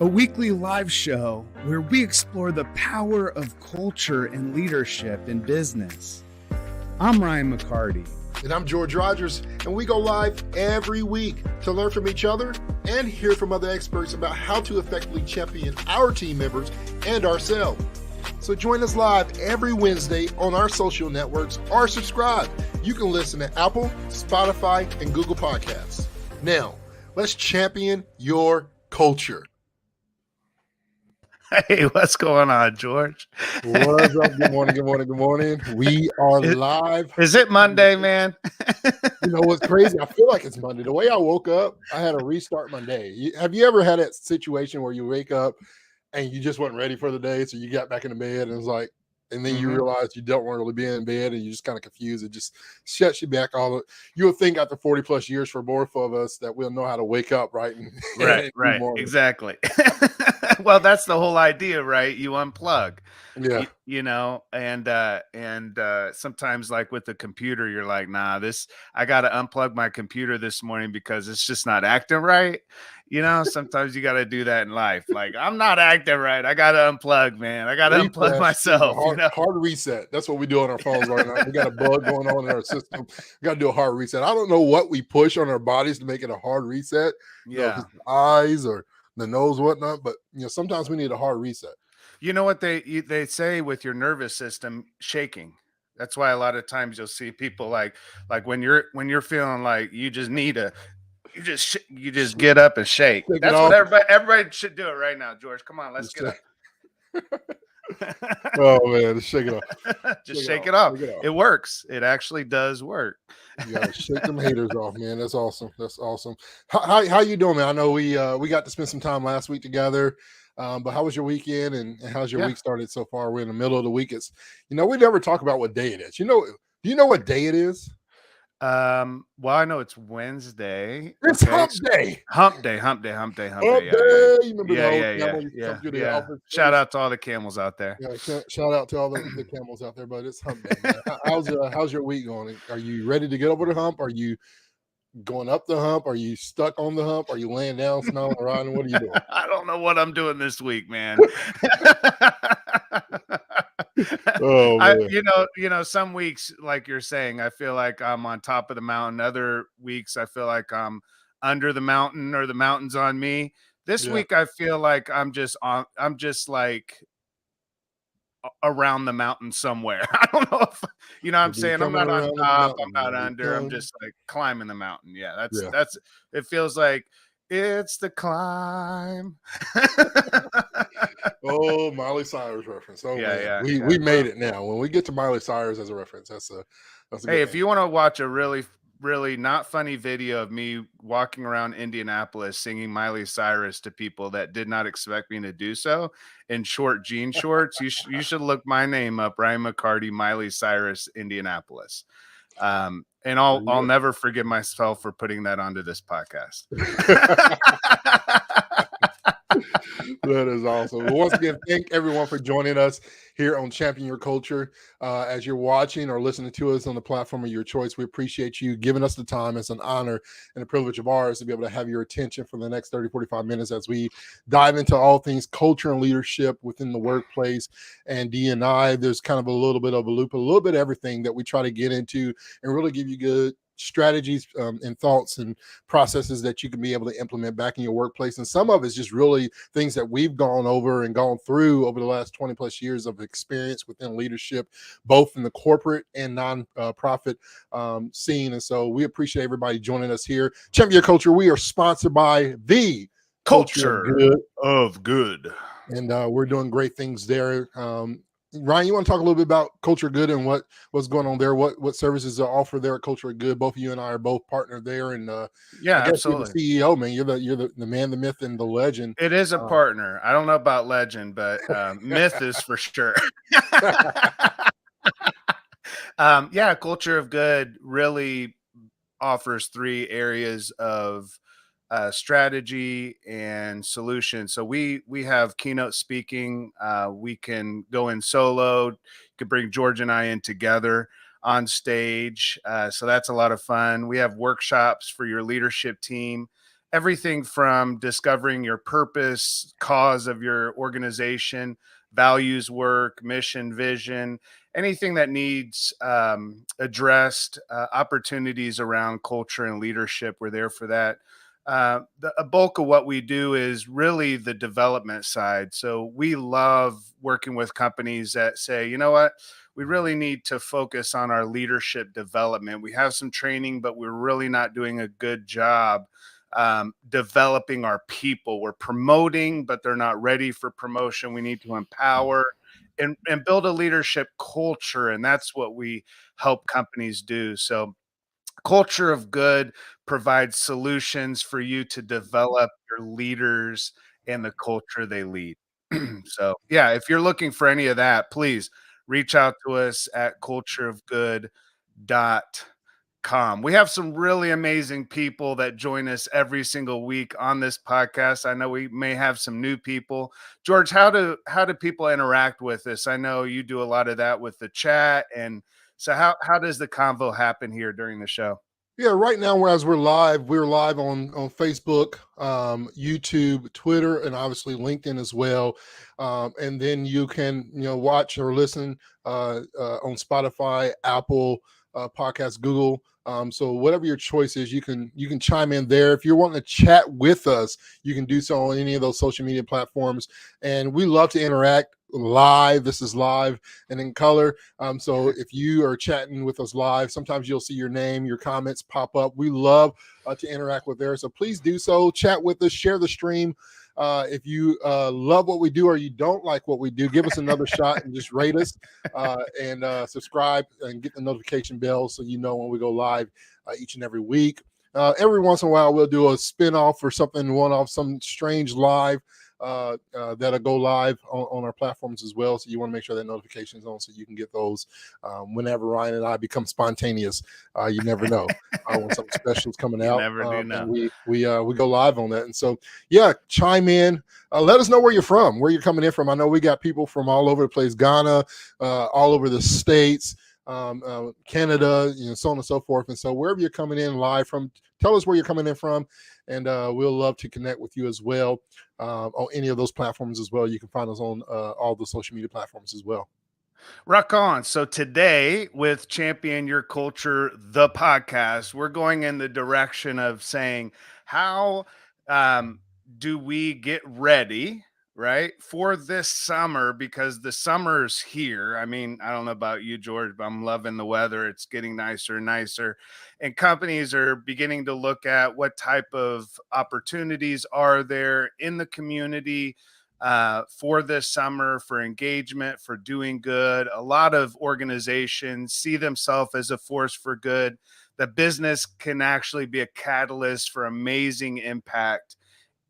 a weekly live show where we explore the power of culture and leadership in business. I'm Ryan McCarty. And I'm George Rogers, and we go live every week to learn from each other and hear from other experts about how to effectively champion our team members and ourselves. So join us live every Wednesday on our social networks or subscribe. You can listen to Apple, Spotify, and Google Podcasts. Now, let's champion your culture. Hey, what's going on, George? What's up? Good morning, good morning, good morning. We are live. Is it Monday, man? You know what's crazy? I feel like it's Monday. The way I woke up, I had to restart my day. Have you ever had that situation where you wake up and you just weren't ready for the day, so you got back into bed and it was like, and then you realize you don't want to really be in bed and you're just kind of confused. It just shuts you back all. You would think after 40 plus years for both of us that we'll know how to wake up, right? Right, exactly. Well, that's the whole idea, right? You unplug, and sometimes like with the computer, you're like, nah, I got to unplug my computer this morning because it's just not acting right. Sometimes you got to do that in life. Like, I'm not acting right. I got to unplug, man. I got to unplug myself. Hard reset. That's what we do on our phones right now. We got a bug going on in our system. We got to do a hard reset. I don't know what we push on our bodies to make it a hard reset. Yeah. The eyes or the nose, whatnot. But, sometimes we need a hard reset. You know what they say with your nervous system shaking. That's why a lot of times you'll see people like when you're feeling like you just need you just get up and shake. That's what everybody should do it right now, George. Come on, let's get up. Oh man, just shake it off. Just shake it off. It works. It actually does work. You gotta shake them haters off, man. That's awesome. That's awesome. How you doing, man? I know we got to spend some time last week together. But how was your weekend and how's your week started so far? We're in the middle of the week. It's we never talk about what day it is. Do you know what day it is? Well, I know it's Wednesday. It's hump day. Hump day. Yeah. You remember yeah. Shout out to all the camels out there. Yeah, shout out to all the camels out there, but it's hump day. How's your week going? Are you ready to get over the hump? Are you going up the hump? Are you stuck on the hump? Are you laying down, smelling around? What are you doing? I don't know what I'm doing this week, man. Oh, man. Some weeks, like you're saying, I feel like I'm on top of the mountain. Other weeks, I feel like I'm under the mountain or the mountain's on me. This week, I feel like I'm just like around the mountain somewhere. I don't know if what I'm saying. I'm not on top, I'm not under. I'm just like climbing the mountain. Yeah, that's it feels like it's the climb. Oh, Miley Cyrus reference. Oh yeah. We made it now. When we get to Miley Cyrus as a reference, that's a hey, if you want to watch a really not funny video of me walking around Indianapolis singing Miley Cyrus to people that did not expect me to do so in short jean shorts, you should look my name up, Ryan McCarty, Miley Cyrus, Indianapolis. And I'll never forgive myself for putting that onto this podcast. That is awesome. Well, once again, thank everyone for joining us here on Champion Your Culture. As you're watching or listening to us on the platform of your choice, we appreciate you giving us the time. It's an honor and a privilege of ours to be able to have your attention for the next 30, 45 minutes as we dive into all things culture and leadership within the workplace and D&I. There's kind of a little bit of a loop, a little bit of everything that we try to get into and really give you good strategies and thoughts and processes that you can be able to implement back in your workplace. And some of it's just really things that we've gone over and gone through over the last 20 plus years of experience within leadership, both in the corporate and non-profit scene. And so we appreciate everybody joining us here. Champion Your Culture, we are sponsored by the Culture of Good. And we're doing great things there. Ryan, you want to talk a little bit about Culture Good and what's going on there? What services are offered there at Culture Good? Both of you and I are both partnered there, and absolutely. You're the CEO, man. You're the man, the myth, and the legend. It is a partner. I don't know about legend, but myth is for sure. Culture of Good really offers 3 areas of strategy and solution. So we have keynote speaking. We can go in solo. You could bring George and I in together on stage. So that's a lot of fun. We have workshops for your leadership team. everything from discovering your purpose, cause of your organization, values work, mission, vision, anything that needs addressed, opportunities around culture and leadership. We're there for that. A bulk of what we do is really the development side. So we love working with companies that say, you know what, we really need to focus on our leadership development. We have some training, but we're really not doing a good job developing our people. We're promoting, but they're not ready for promotion. We need to empower and build a leadership culture. And that's what we help companies do. So Culture of Good provides solutions for you to develop your leaders and the culture they lead. So, yeah, if you're looking for any of that, please reach out to us at cultureofgood.com. We have some really amazing people that join us every single week on this podcast. I know we may have some new people. George, how do people interact with us? I know you do a lot of that with the chat, and so how does the convo happen here during the show? Yeah, right now, as we're live on Facebook, YouTube, Twitter, and obviously LinkedIn as well. And then you can watch or listen on Spotify, Apple Podcasts, Google. So whatever your choice is, you can chime in there. If you're wanting to chat with us, you can do so on any of those social media platforms. And we love to interact live. This is live and in color. So if you are chatting with us live, sometimes you'll see your name, your comments pop up. We love to interact with there. So please do so. Chat with us, share the stream. If you love what we do or you don't like what we do, give us another shot and just rate us and subscribe and get the notification bell so you know when we go live each and every week. Every once in a while, we'll do a spin-off or something, one-off, some strange live that'll go live on our platforms as well. So you want to make sure that notification is on so you can get those whenever Ryan and I become spontaneous. You never know when something special is coming out. Never do know. And we go live on that. And so, yeah, chime in. Let us know where you're from, where you're coming in from. I know we got people from all over the place, Ghana, all over the States, Canada, so on and so forth. And so wherever you're coming in live from, tell us where you're coming in from, and we'll love to connect with you as well on any of those platforms as well. You can find us on all the social media platforms as well. Rock on. So today with Champion Your Culture, the podcast, we're going in the direction of saying, how do we get ready, right, for this summer? Because the summer's here. I mean, I don't know about you, George, but I'm loving the weather. It's getting nicer and nicer. And companies are beginning to look at what type of opportunities are there in the community for this summer, for engagement, for doing good. A lot of organizations see themselves as a force for good. The business can actually be a catalyst for amazing impact,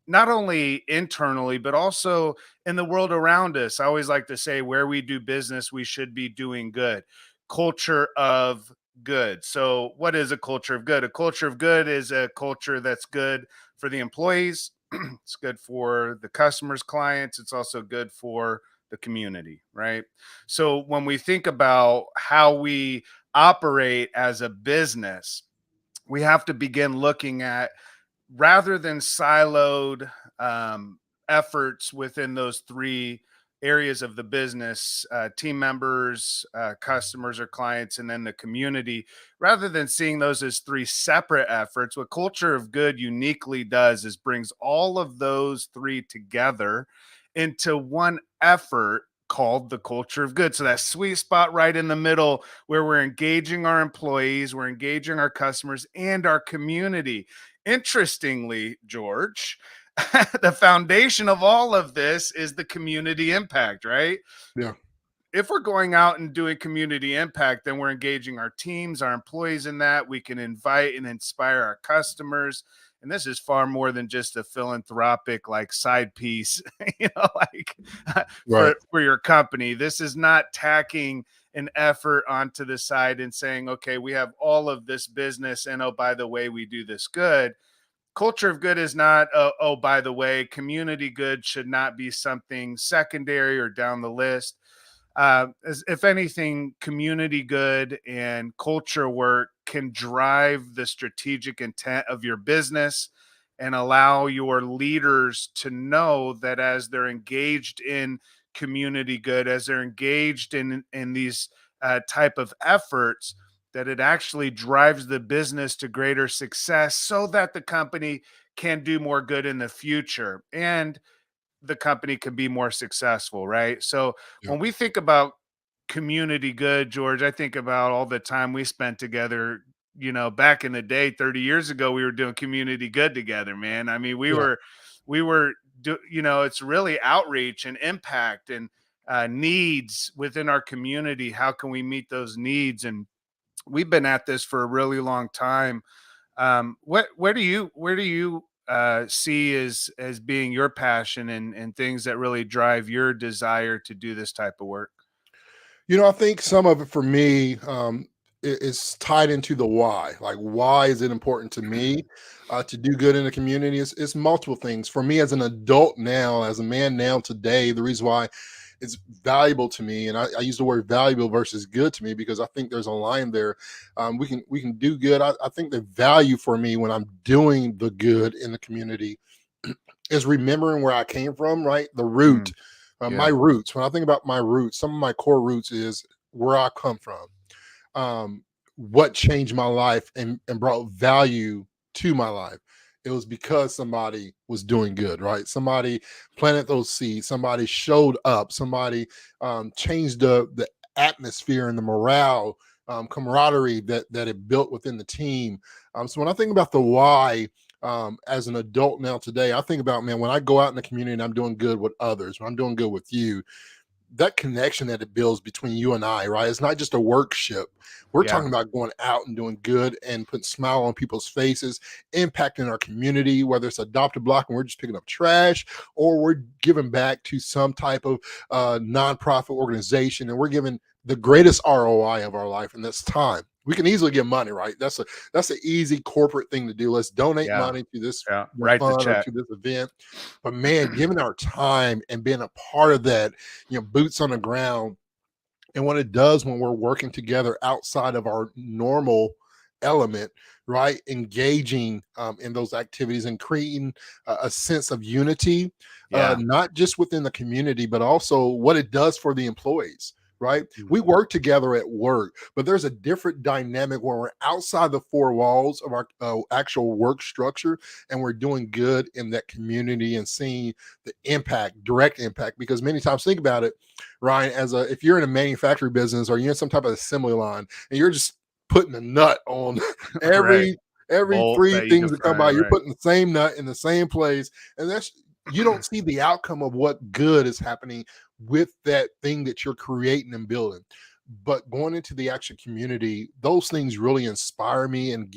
not only internally, but also in the world around us. I always like to say, where we do business, we should be doing good. Culture of good. So what is a culture of good? A culture of good is a culture that's good for the employees. It's good for the customers, clients. It's also good for the community, right? So when we think about how we operate as a business, we have to begin looking at, rather than siloed efforts within those three areas of the business, team members, customers or clients, and then the community, rather than seeing those as three separate efforts, what Culture of Good uniquely does is brings all of those three together into one effort called the Culture of Good. So that sweet spot right in the middle, where we're engaging our employees, we're engaging our customers and our community. Interestingly, George, the foundation of all of this is the community impact, right? Yeah. If we're going out and doing community impact, then we're engaging our teams, our employees in that. We can invite and inspire our customers. And this is far more than just a philanthropic like side piece, Right. for your company. This is not tacking an effort onto the side and saying, okay, we have all of this business, and oh, by the way, we do this good. Culture of Good is not, oh, by the way, community good should not be something secondary or down the list. If anything, community good and culture work can drive the strategic intent of your business and allow your leaders to know that as they're engaged in community good, as they're engaged in these type of efforts, that it actually drives the business to greater success so that the company can do more good in the future and the company can be more successful, right? So Yeah. when we think about community good, George, I think about all the time we spent together. Back in the day, 30 years ago, we were doing community good together, man. I mean, Yeah. we were, it's really outreach and impact and needs within our community. How can we meet those needs? And we've been at this for a really long time. Where do you see as being your passion and things that really drive your desire to do this type of work? I think some of it for me is tied into the why. Like, why is it important to me to do good in the community? It's multiple things. For me, as an adult now, as a man now today, the reason why it's valuable to me, and I use the word valuable versus good to me because I think there's a line there. We can do good. I think the value for me when I'm doing the good in the community is remembering where I came from, right? The root, Mm, my yeah. roots. When I think about my roots, some of my core roots is where I come from, what changed my life and brought value to my life. It was because somebody was doing good, right? Somebody planted those seeds, somebody showed up, somebody changed the atmosphere and the morale, camaraderie that it built within the team. So when I think about the why, as an adult now today, I think about, man, when I go out in the community and I'm doing good with others, when I'm doing good with you, that connection that it builds between you and I, right? It's not just a workship. We're Yeah. talking about going out and doing good and putting smile on people's faces, impacting our community, whether it's adopt a block and we're just picking up trash, or we're giving back to some type of nonprofit organization, and we're giving the greatest ROI of our life, and that's time. We can easily get money, right? That's an easy corporate thing to do. Let's donate Yeah. money to this Yeah. Write the fund or check. to this event. But man, giving our time and being a part of that, boots on the ground, and what it does when we're working together outside of our normal element, right? Engaging in those activities and creating a sense of unity, Yeah. not just within the community, but also what it does for the employees. Right, we Mhm. work together at work, but there's a different dynamic when we're outside the four walls of our actual work structure, and we're doing good in that community and seeing the impact, direct impact. Because many times, think about it, Ryan, if you're in a manufacturing business or you're in some type of assembly line and you're just putting a nut on Right. every Bolt three that you things that come by, define, you're right. putting the same nut in the same place, and that's you don't see the outcome of what good is happening with that thing that you're creating and building. But going into the actual community, those things really inspire me and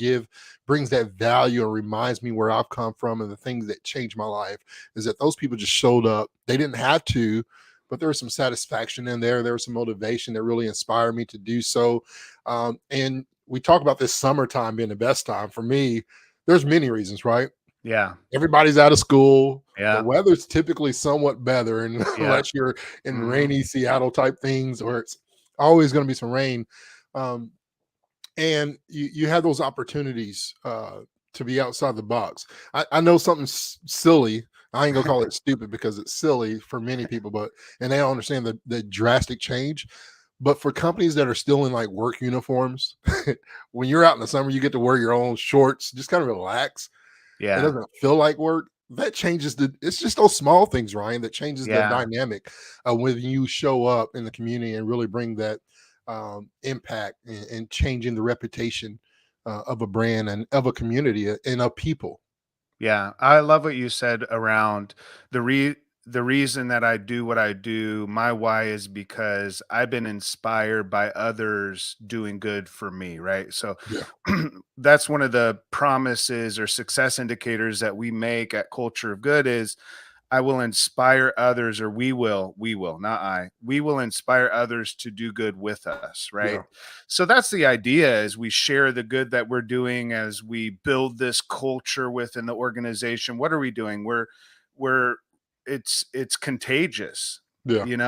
brings that value and reminds me where I've come from, and the things that changed my life is that those people just showed up. They didn't have to, but there was some satisfaction in there. There was some motivation that really inspired me to do so. And we talk about this summertime being the best time for me. There's many reasons, right? Yeah. Everybody's out of school. The Yeah. weather's typically somewhat better, and Yeah. unless you're in Mhm. rainy Seattle type things, where it's always going to be some rain. Um, and you have those opportunities to be outside the box. I know something silly. I ain't gonna call it stupid because it's silly for many people, but and they don't understand the drastic change. But for companies that are still in like work uniforms, when you're out in the summer, you get to wear your own shorts, just kind of relax. It Yeah. doesn't feel like work. That changes it's just those small things, Ryan, that changes the Yeah. dynamic when you show up in the community and really bring that impact and changing the reputation of a brand and of a community and of people. Yeah, I love what you said around the re the reason that I do what I do. My why is because I've been inspired by others doing good for me, right? So Yeah. that's one of the promises or success indicators that we make at Culture of Good is I will inspire others, or we will, not I, we will inspire others to do good with us, right? Yeah. So that's the idea as we share the good that we're doing, as we build this culture within the organization. What are we doing? We're it's contagious. Yeah. When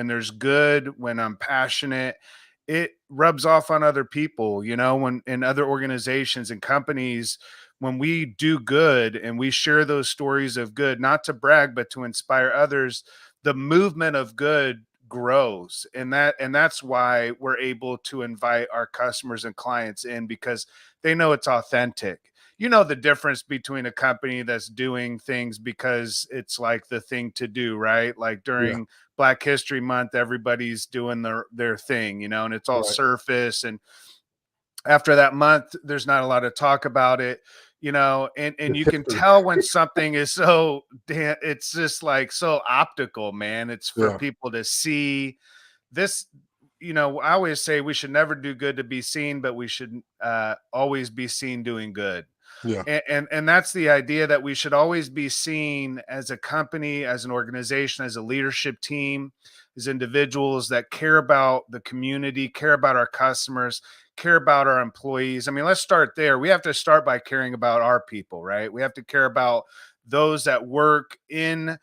there's good, when I'm passionate, it rubs off on other people, when in other organizations and companies when we do good and we share those stories of good, not to brag, but to inspire others, the movement of good grows. And that's why we're able to invite our customers and clients in, because they know it's authentic. You know the difference between a company that's doing things because it's like the thing to do, right? Like Yeah. during Black History Month, everybody's doing their thing, and it's all Right. surface. And after that month, there's not a lot of talk about it, and It's you can history. tell when something is it's just like so optical, man. It's for Yeah. people to see this. I always say we should never do good to be seen, but we should always be seen doing good. Yeah. And that's the idea, that we should always be seen as a company, as an organization, as a leadership team, as individuals that care about the community, care about our customers, care about our employees. I mean, let's start there. We have to start by caring about our people, right? We have to care about those that work in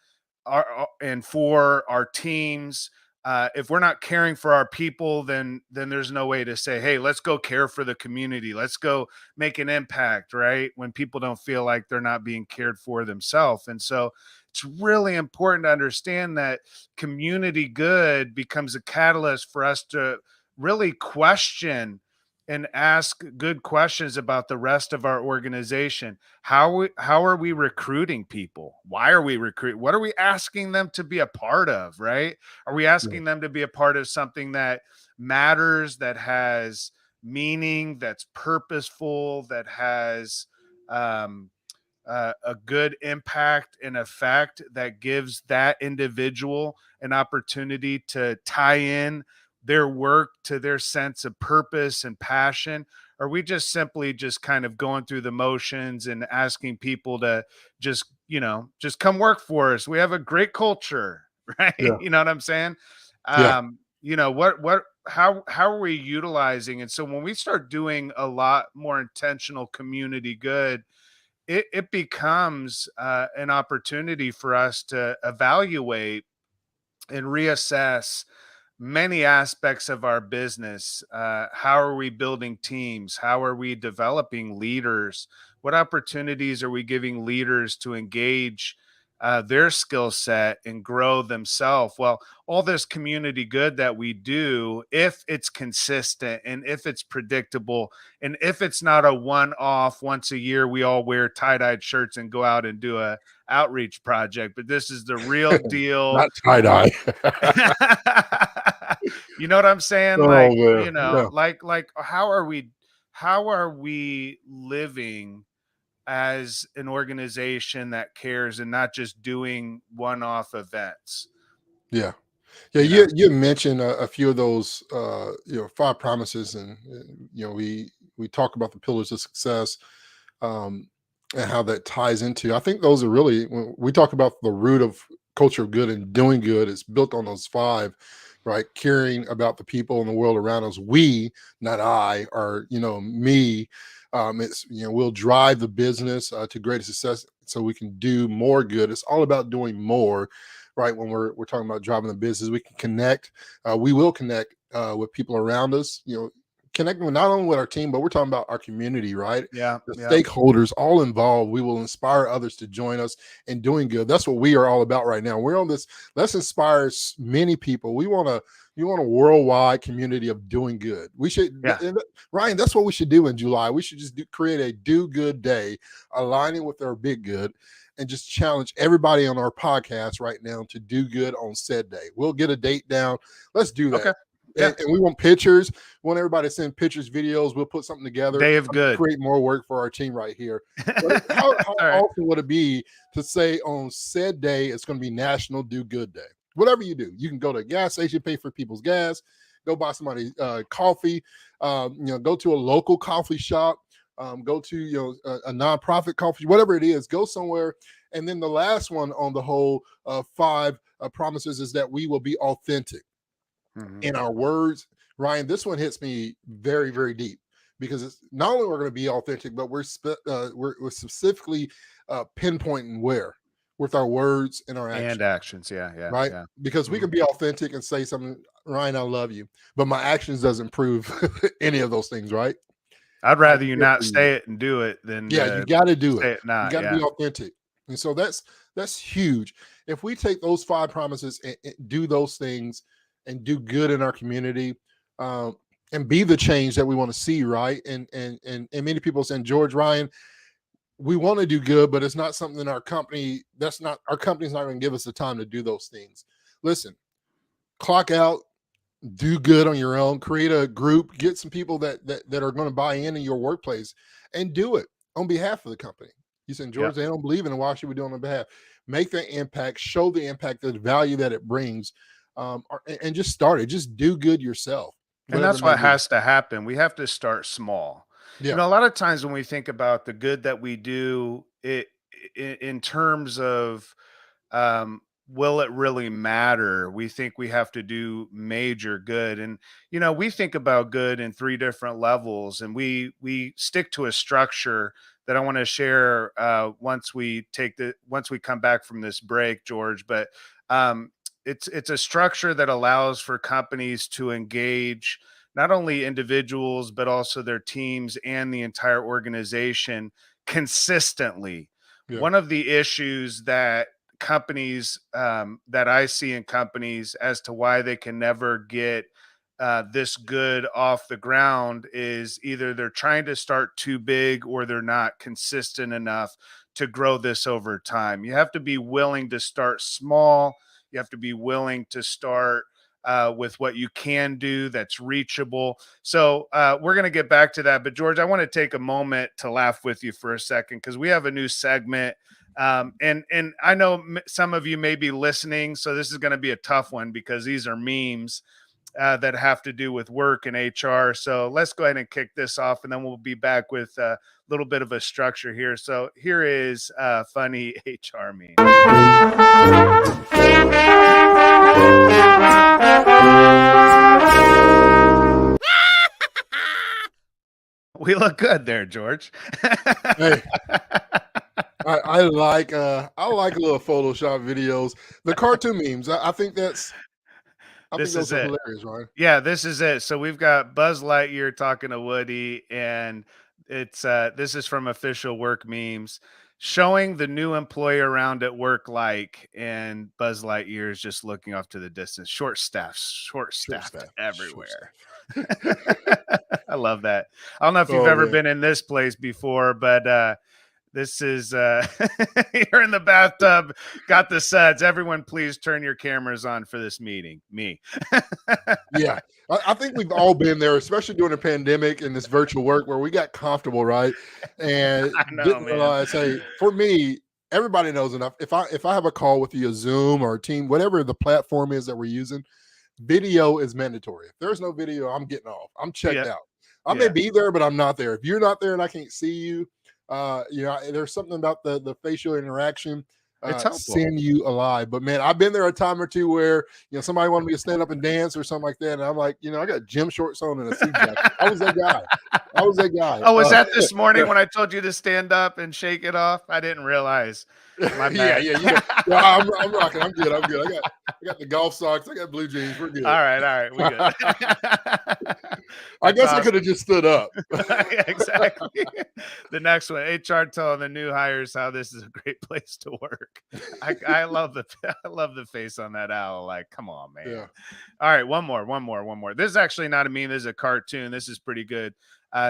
our and for our teams. If we're not caring for our people, then there's no way to say, hey, let's go care for the community. Let's go make an impact, right? When people don't feel like they're not being cared for themselves. And so it's really important to understand that community good becomes a catalyst for us to really question and ask good questions about the rest of our organization. How are we recruiting people? Why are we recruiting? What are we asking them to be a part of, right? Are we Yeah. asking them to be a part of something that matters, that has meaning, that's purposeful, that has um, a good impact and effect, that gives that individual an opportunity to tie in their work to their sense of purpose and passion? Are we just simply just kind of going through the motions and asking people to just come work for us? We have a great culture, right? Yeah. You know what I'm saying? Yeah. What how are we utilizing? And so when we start doing a lot more intentional community good, it becomes an opportunity for us to evaluate and reassess many aspects of our business. How are we building teams? How are we developing leaders? What opportunities are we giving leaders to engage their skill set and grow themselves? Well, all this community good that we do, if it's consistent and if it's predictable, and if it's not a one-off, once a year we all wear tie-dyed shirts and go out and do a outreach project, but this is the real deal. Not tie-dye. You know what I'm saying? Oh Like, man. Yeah. like how are we living as an organization that cares and not just doing one-off events? Yeah. Yeah, You know? you mentioned a few of those, 5 promises, and we talk about the pillars of success, um, and how that ties into. I think those are really, when we talk about the root of culture of good and doing good, it's built on those 5, right? Caring about the people in the world around us. We, not I, or me. It's we'll drive the business to greater success, so we can do more good. It's all about doing more, right? When we're talking about driving the business, we can connect. We will connect with people around us. Connecting with not only with our team, but we're talking about our community, right? Yeah, The yeah. stakeholders all involved. We will inspire others to join us in doing good. That's what we are all about right now. We're on this. Let's inspire many people. We want a worldwide community of doing good. We should, Yeah. Ryan. That's what we should do in July. We should just create a do good day, aligning with our big good, and just challenge everybody on our podcast right now to do good on said day. We'll get a date down. Let's do that. Okay. Yeah. And we want pictures. We want everybody to send pictures, videos. We'll put something together. Day of good. Create more work for our team right here. But how All right. often would it be to say on said day it's going to be National Do Good Day? Whatever you do, you can go to a gas station, pay for people's gas, go buy somebody coffee, go to a local coffee shop, go to a nonprofit coffee, whatever it is, go somewhere. And then the last one on the whole 5 promises is that we will be authentic in our words. Ryan, this one hits me very, very deep, because it's not only we're going to be authentic, but we're specifically pinpointing where with our words and our actions. And actions. Yeah. Yeah. Right? Yeah. Because we can be authentic and say something, Ryan, I love you, but my actions doesn't prove any of those things, right? I'd rather you good not for you. say it and do it than Yeah, you got to do say it. it not. You got to Yeah. be authentic. And so that's huge. If we take those 5 promises and do those things and do good in our community, um, and be the change that we want to see, right? And many people saying, George, Ryan, we want to do good, but it's not something our company's not going to give us the time to do those things. Listen, clock out, do good on your own, create a group, get some people that are going to buy in your workplace and do it on behalf of the company. You said, George, they don't believe in it. Why should we do it on their behalf? Make the impact, show the impact, the value that it brings, and just start it. Just do good yourself. And that's what has to happen. We have to start small. Yeah. You know, a lot of times when we think about the good that we do, in terms of will it really matter? We think we have to do major good. And, you know, we think about good in 3 different levels, and we stick to a structure that I want to share once we come back from this break, George. But it's a structure that allows for companies to engage not only individuals, but also their teams and the entire organization consistently. Yeah. One of the issues that companies that I see in companies as to why they can never get this good off the ground is either they're trying to start too big or they're not consistent enough to grow this over time. You have to be willing to start small. You have to be willing to start with what you can do that's reachable. So we're going to get back to that. But George, I want to take a moment to laugh with you for a second because we have a new segment. And I know some of you may be listening, so this is going to be a tough one because these are memes that have to do with work and HR. So let's go ahead and kick this off, and then we'll be back with a little bit of a structure here. So here is a funny HR meme. We look good there, George. Hey. I like a little Photoshop videos, the cartoon memes. I think those are hilarious, right? Yeah, this is it. So we've got Buzz Lightyear talking to Woody, and it's this is from Official Work Memes, showing the new employee around at work and Buzz Lightyear is just looking off to the distance. Short staffed everywhere. I love that. I don't know if you've ever been in this place before, but this is you're in the bathtub, got the suds. Everyone, please turn your cameras on for this meeting. Me. Yeah, I think we've all been there, especially during the pandemic and this virtual work where we got comfortable, right? And didn't realize, hey, for me, everybody knows enough. If I have a call with you, a Zoom or a team, whatever the platform is that we're using, video is mandatory. If there's no video, I'm getting off. I'm checked out. I may be there, but I'm not there. If you're not there and I can't see you, there's something about the facial interaction seeing you alive. But man, I've been there a time or two where somebody wanted me to stand up and dance or something like that, and I'm like, I got gym shorts on and a suit jacket. I was that guy. Oh, was that this morning when I told you to stand up and shake it off? I didn't realize. My bad. I'm rocking. I'm good. I got the golf socks. I got blue jeans. We're good. All right. We're good. I guess I could have just stood up. Yeah, exactly. The next one, HR telling the new hires how this is a great place to work. I love the face on that owl. Like, come on, man. Yeah. All right, one more. This is actually not a meme. This is a cartoon. This is pretty good.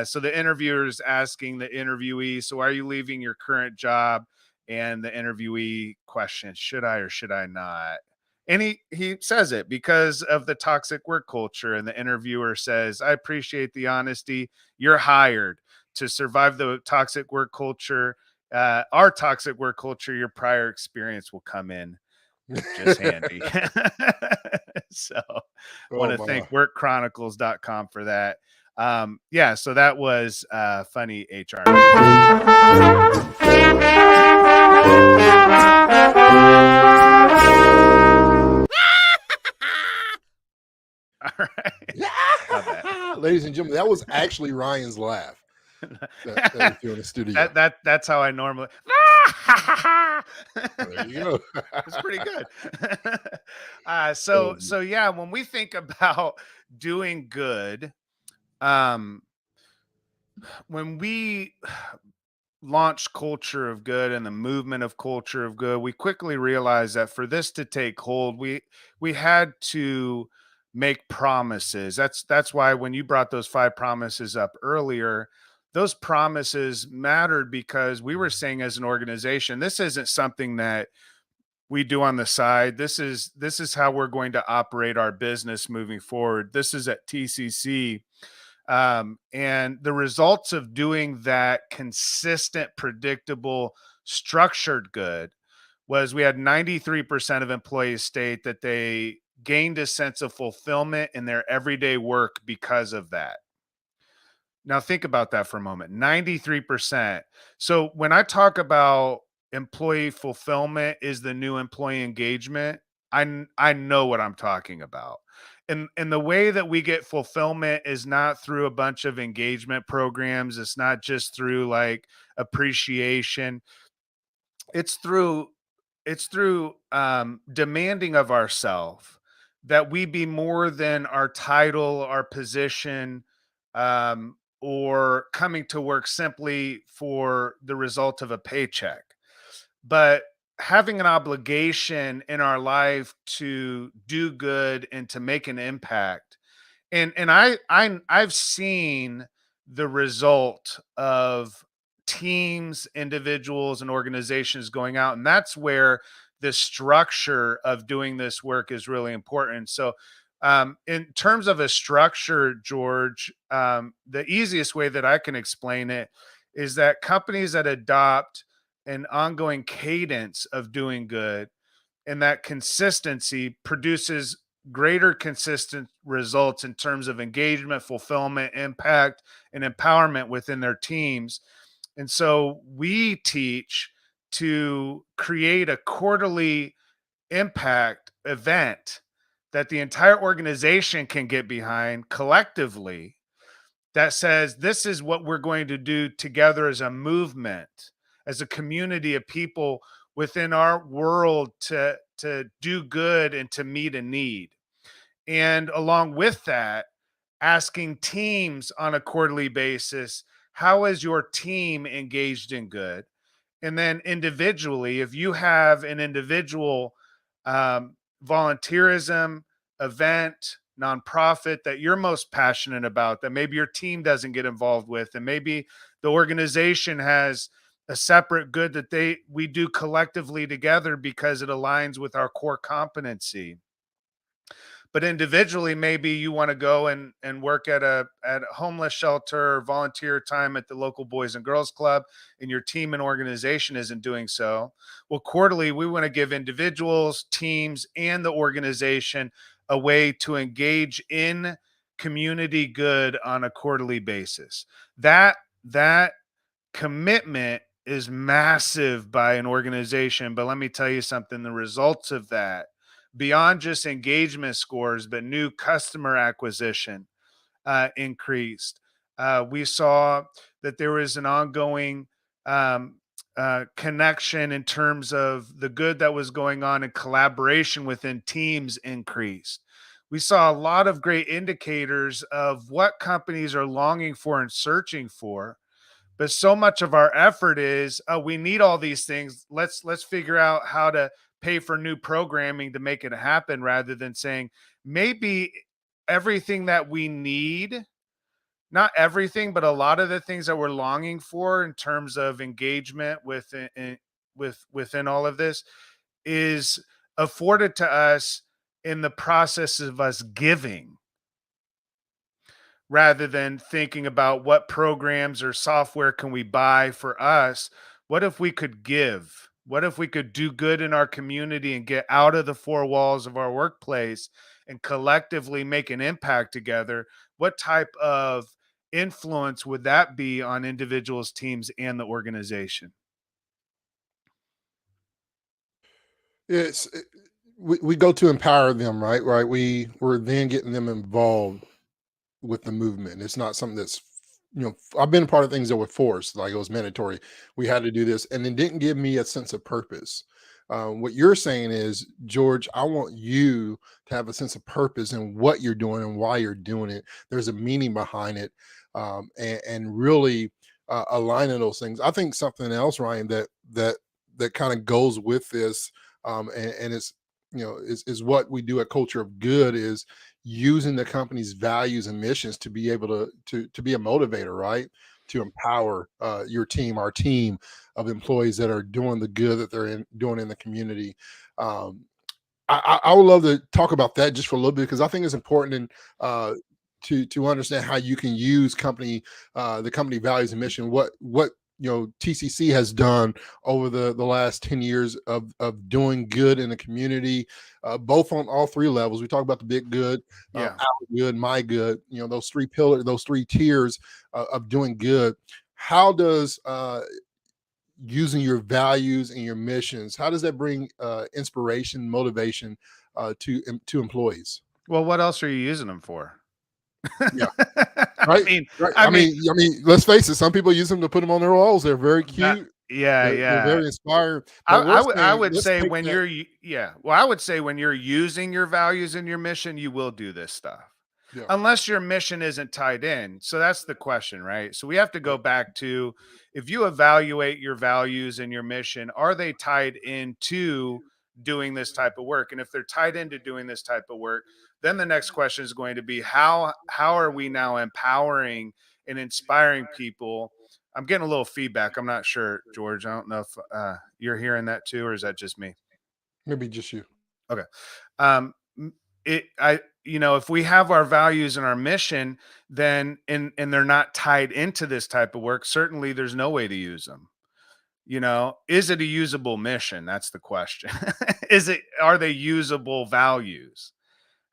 So the interviewer is asking the interviewee, so are you leaving your current job? And the interviewee questions, should I or should I not? And he says it because of the toxic work culture. And the interviewer says, I appreciate the honesty. You're hired to survive the toxic work culture. Our toxic work culture, your prior experience will come in just handy. So I want to thank workchronicles.com for that. So that was funny HR. All right. Ladies and gentlemen, that was actually Ryan's laugh. That in the studio. That's how I normally. There you go. It's pretty good. So yeah, when we think about doing good, when we launched Culture of Good and the movement of Culture of Good, we quickly realized that for this to take hold, we had to make promises. That's why when you brought those 5 promises up earlier, those promises mattered because we were saying as an organization, this isn't something that we do on the side. This is how we're going to operate our business moving forward. This is at TCC. And the results of doing that consistent, predictable, structured good was we had 93% of employees state that they gained a sense of fulfillment in their everyday work because of that. Now, think about that for a moment. 93%. So, when I talk about employee fulfillment is the new employee engagement, I know what I'm talking about. And the way that we get fulfillment is not through a bunch of engagement programs. It's not just through like appreciation. It's through demanding of ourselves that we be more than our title, our position, or coming to work simply for the result of a paycheck, but having an obligation in our life to do good and to make an impact. I've seen the result of teams, individuals, and organizations going out, and that's where the structure of doing this work is really important. So, in terms of a structure, George, the easiest way that I can explain it is that companies that adopt an ongoing cadence of doing good and that consistency produces greater consistent results in terms of engagement, fulfillment, impact, and empowerment within their teams. And so we teach to create a quarterly impact event that the entire organization can get behind collectively, that says this is what we're going to do together as a movement, as a community of people within our world to do good and to meet a need. And along with that, asking teams on a quarterly basis, how is your team engaged in good? And then individually, if you have an individual volunteerism event, nonprofit that you're most passionate about, that maybe your team doesn't get involved with, and maybe the organization has a separate good that we do collectively together because it aligns with our core competency. But individually, maybe you want to go and work at a homeless shelter, or volunteer time at the local Boys and Girls Club, and your team and organization isn't doing so. Well, quarterly, we want to give individuals, teams, and the organization a way to engage in community good on a quarterly basis. That commitment is massive by an organization, but let me tell you something, the results of that, beyond just engagement scores, but new customer acquisition increased. We saw that there was an ongoing um, connection in terms of the good that was going on, and collaboration within teams increased. We saw a lot of great indicators of what companies are longing for and searching for, but so much of our effort is, we need all these things, let's figure out how to pay for new programming to make it happen, rather than saying maybe everything that we need, not everything, but a lot of the things that we're longing for in terms of engagement within all of this is afforded to us in the process of us giving, rather than thinking about what programs or software can we buy for us. What if we could give? What if we could do good in our community and get out of the 4 walls of our workplace and collectively make an impact together? What type of influence would that be on individuals, teams, and the organization? It's we go to empower them, right, we're then getting them involved with the movement. It's not something that's, I've been a part of things that were forced, like it was mandatory. We had to do this, and it didn't give me a sense of purpose. What you're saying is, George, I want you to have a sense of purpose in what you're doing and why you're doing it. There's a meaning behind it. and really aligning those things. I think something else, Ryan, that kind of goes with this, and it's, is what we do at Culture of Good, is using the company's values and missions to be able to be a motivator, right? To empower your team, our team of employees that are doing the good that they're doing in the community. I would love to talk about that just for a little bit, because I think it's important, and to understand how you can use the company values and mission. What TCC has done over the last 10 years of doing good in the community, both on all three levels. We talk about the big good, Yeah. our good, my good. Those three pillars, those three tiers of doing good. How does using your values and your missions, how does that bring inspiration, motivation to employees? Well, what else are you using them for? Yeah. I Right. mean, Right. I I mean, mean, let's face it. Some people use them to put them on their walls. They're very cute. yeah, They're yeah. very inspiring. But I would let's say take when that. well, I would say when you're using your values and your mission, you will do this stuff. Yeah. Unless your mission isn't tied in. So that's the question, right? So we have to go back to, if you evaluate your values and your mission, are they tied into doing this type of work? And if they're tied into doing this type of work, then the next question is going to be, how are we now empowering and inspiring people? I'm getting a little feedback. I'm not sure, George. I don't know if you're hearing that too, or is that just me? Maybe just you. Okay. Um, if we have our values and our mission, then and they're not tied into this type of work, certainly there's no way to use them. Is it a usable mission? That's the question. Are they usable values?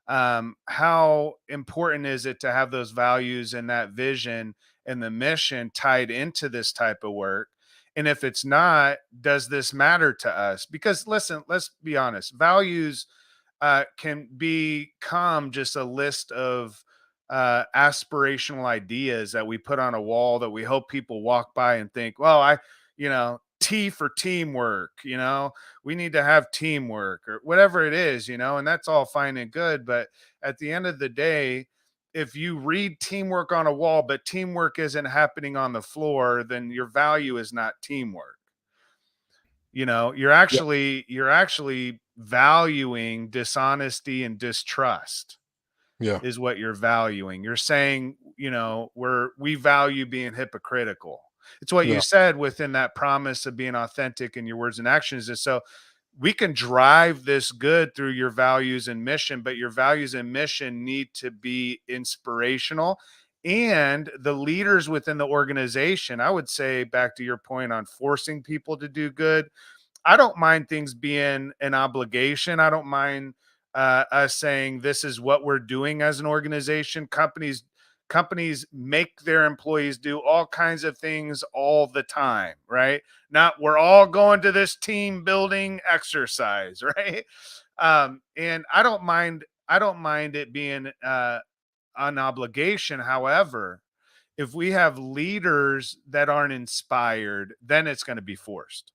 How important is it to have those values and that vision and the mission tied into this type of work? And if it's not, does this matter to us? Because listen, let's be honest, values can become just a list of aspirational ideas that we put on a wall that we hope people walk by and think, well, T for teamwork, we need to have teamwork or whatever it is, and that's all fine and good. But at the end of the day, if you read teamwork on a wall, but teamwork isn't happening on the floor, then your value is not teamwork. You're Yeah. actually valuing dishonesty and distrust Yeah. is what you're valuing. You're saying, we value being hypocritical. It's what you Yeah. said within that promise of being authentic in your words and actions. And so we can drive this good through your values and mission, but your values and mission need to be inspirational. And the leaders within the organization, I would say, back to your point on forcing people to do good, I don't mind things being an obligation. I don't mind us saying this is what we're doing as an organization. Companies make their employees do all kinds of things all the time, right? Not we're all going to this team building exercise, right? And I don't mind it being an obligation. However, if we have leaders that aren't inspired, then it's going to be forced,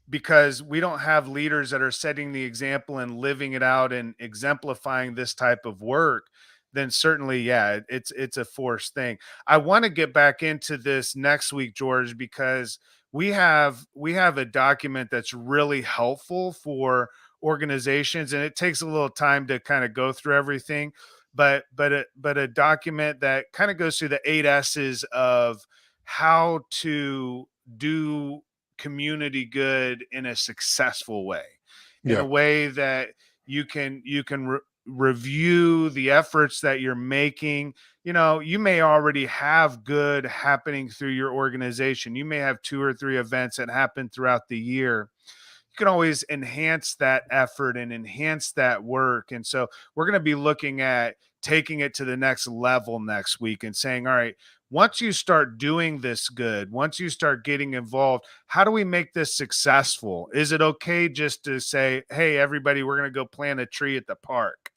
because we don't have leaders that are setting the example and living it out and exemplifying this type of work. Then certainly, yeah, it's a forced thing. I want to get back into this next week, George, because we have a document that's really helpful for organizations, and it takes a little time to kind of go through everything, but a document that kind of goes through the 8 S's of how to do community good in a successful way, in a Yeah. way that you can review the efforts that you're making. You may already have good happening through your organization. You may have 2 or 3 events that happen throughout the year. You can always enhance that effort and enhance that work. And so we're going to be looking at taking it to the next level next week and saying, all right, once you start doing this good, once you start getting involved, how do we make this successful? Is it okay just to say, hey, everybody, we're going to go plant a tree at the park?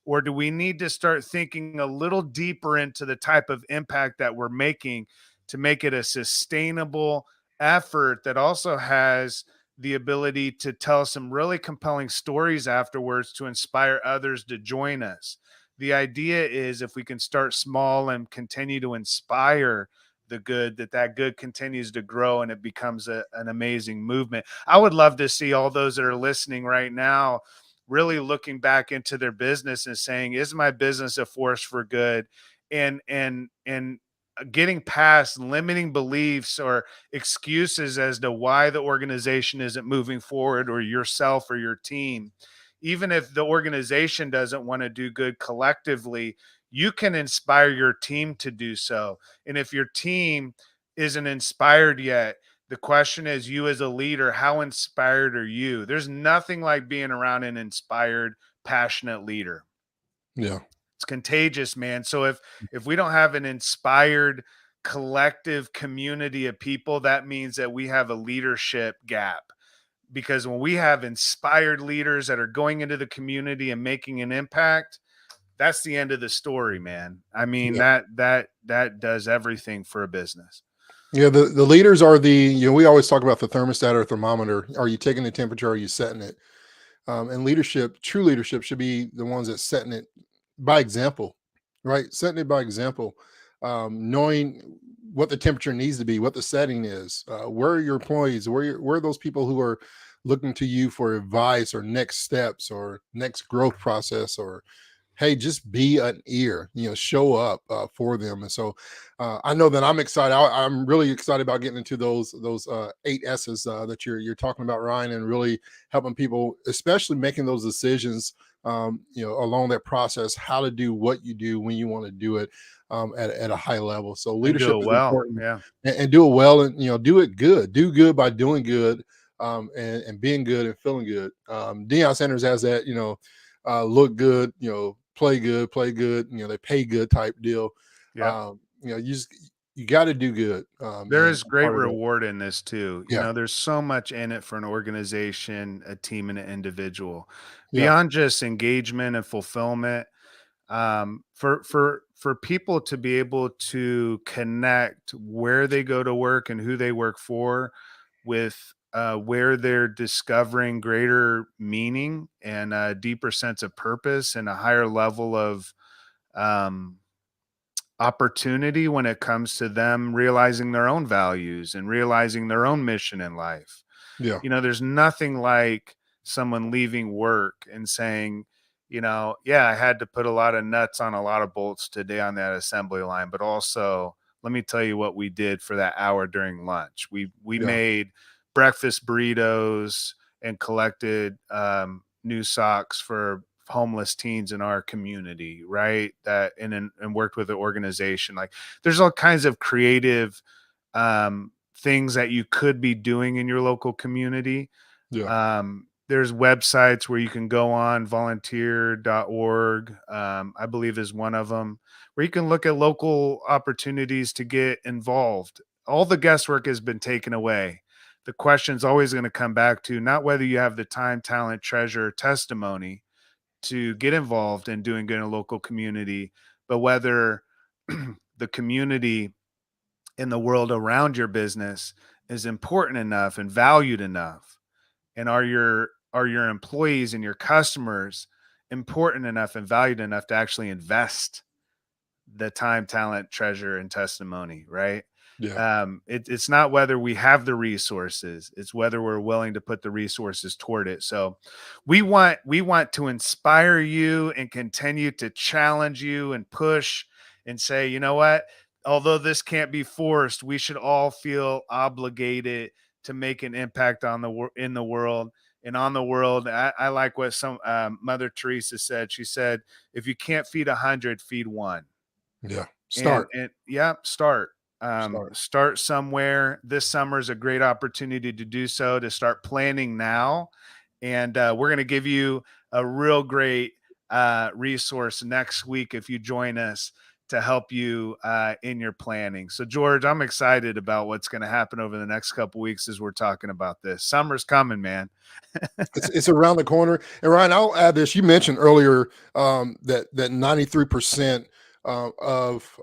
Or do we need to start thinking a little deeper into the type of impact that we're making to make it a sustainable effort that also has the ability to tell some really compelling stories afterwards to inspire others to join us? The idea is if we can start small and continue to inspire the good, that good continues to grow and it becomes an amazing movement. I would love to see all those that are listening right now really looking back into their business and saying, is my business a force for good? And getting past limiting beliefs or excuses as to why the organization isn't moving forward, or yourself or your team. Even if the organization doesn't want to do good collectively, you can inspire your team to do so. And if your team isn't inspired yet, the question is, you as a leader, how inspired are you? There's nothing like being around an inspired, passionate leader. Yeah. It's contagious, man. So if we don't have an inspired collective community of people, that means that we have a leadership gap. Because when we have inspired leaders that are going into the community and making an impact, that's the end of the story, man. I mean, Yeah. that does everything for a business. Yeah, the leaders are we always talk about the thermostat or thermometer. Are you taking the temperature? Are you setting it? And leadership, true leadership, should be the ones that setting it by example, right? Setting it by example, knowing what the temperature needs to be, what the setting is, where are your employees, where are those people who are looking to you for advice or next steps or next growth process, or hey, just be an ear, show up for them. And so I know that I'm excited. I'm really excited about getting into those 8 S's that you're talking about, Ryan, and really helping people, especially making those decisions, along that process, how to do what you do when you want to do it at a high level. So And leadership do it is well. important, Yeah. and do it well, and do it good. Do good by doing good, and being good and feeling good. Deion Sanders has that, look good, play good, they pay good type deal. Yeah. You got to do good. There And is great part of that. reward in this too. Yeah. There's so much in it for an organization, a team, and an individual. Yeah. Beyond just engagement and fulfillment, for people to be able to connect where they go to work and who they work for with where they're discovering greater meaning and a deeper sense of purpose and a higher level of um, opportunity when it comes to them realizing their own values and realizing their own mission in life. Yeah. There's nothing like someone leaving work and saying, yeah, I had to put a lot of nuts on a lot of bolts today on that assembly line, but also let me tell you what we did for that hour during lunch. We Yeah. made breakfast burritos and collected new socks for homeless teens in our community, right? That and worked with the organization. Like, there's all kinds of creative things that you could be doing in your local community. Yeah. There's websites where you can go on, volunteer.org, I believe is one of them, where you can look at local opportunities to get involved. All the guesswork has been taken away. The question's always going to come back to not whether you have the time, talent, treasure, testimony to get involved in doing good in a local community, but whether the community in the world around your business is important enough and valued enough, and are your employees and your customers important enough and valued enough to actually invest the time, talent, treasure, and testimony, right? Yeah. It's not whether we have the resources, it's whether we're willing to put the resources toward it. So we want to inspire you and continue to challenge you and push and say, you know what, although this can't be forced, we should all feel obligated to make an impact on in the world and on the world. I like what some Mother Teresa said. She said, if you can't feed 100, feed one. Yeah. Start. And yeah, start. Start. Start somewhere. This summer is a great opportunity to do so, to start planning now. And we're going to give you a real great resource next week if you join us to help you in your planning. So, George, I'm excited about what's going to happen over the next couple of weeks as we're talking about this. Summer's coming, man. It's around the corner. And Ryan, I'll add this. You mentioned earlier that 93% of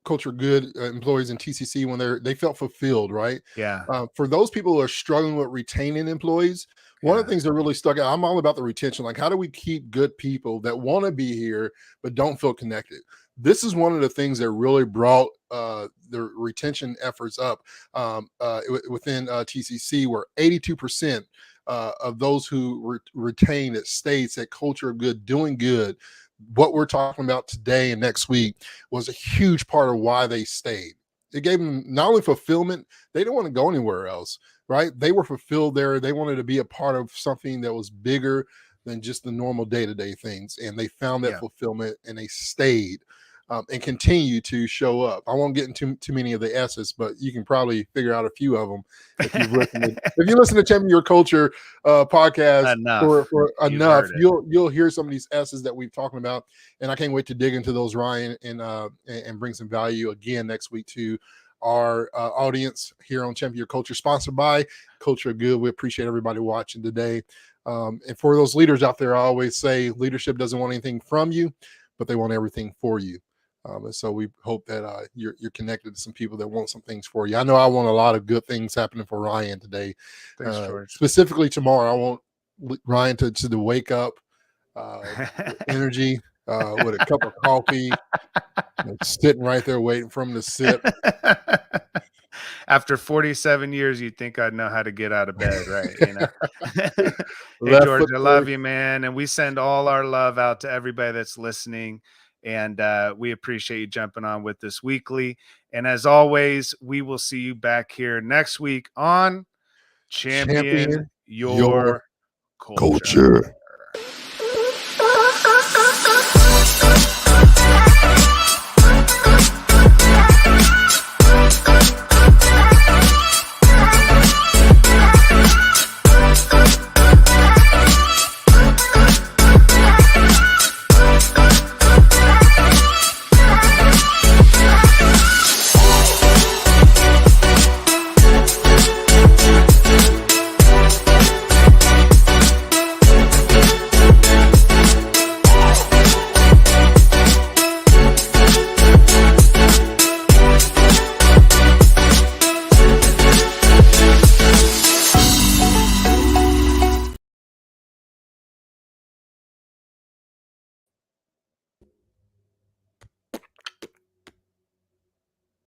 culture good employees in TCC, when they felt fulfilled, right? Yeah. For those people who are struggling with retaining employees, One of the things that really stuck out, I'm all about the retention. Like, how do we keep good people that want to be here but don't feel connected? This is one of the things that really brought the retention efforts up within TCC, where 82% of those who retained it states that culture of good, doing good, what we're talking about today and next week, was a huge part of why they stayed. It gave them not only fulfillment, they didn't want to go anywhere else, right? They were fulfilled there. They wanted to be a part of something that was bigger than just the normal day-to-day things. And they found that fulfillment, and they stayed and continue to show up. I won't get into too many of the S's, but you can probably figure out a few of them if you listen to Champion Your Culture podcast for enough. You'll hear some of these S's that we've talking about, and I can't wait to dig into those, Ryan, and bring some value again next week to our audience here on Champion Your Culture, sponsored by Culture of Good. We appreciate everybody watching today. And for those leaders out there, I always say leadership doesn't want anything from you, but they want everything for you. And so we hope that you're connected to some people that want some things for you. I know I want a lot of good things happening for Ryan today. Thanks, George. Specifically tomorrow, I want Ryan to wake up with energy, with a cup of coffee, sitting right there waiting for him to sip. After 47 years, you'd think I'd know how to get out of bed, right? You know? Hey, George, I love you, man. And we send all our love out to everybody that's listening. And we appreciate you jumping on with us weekly. And as always, we will see you back here next week on Champion Your Culture.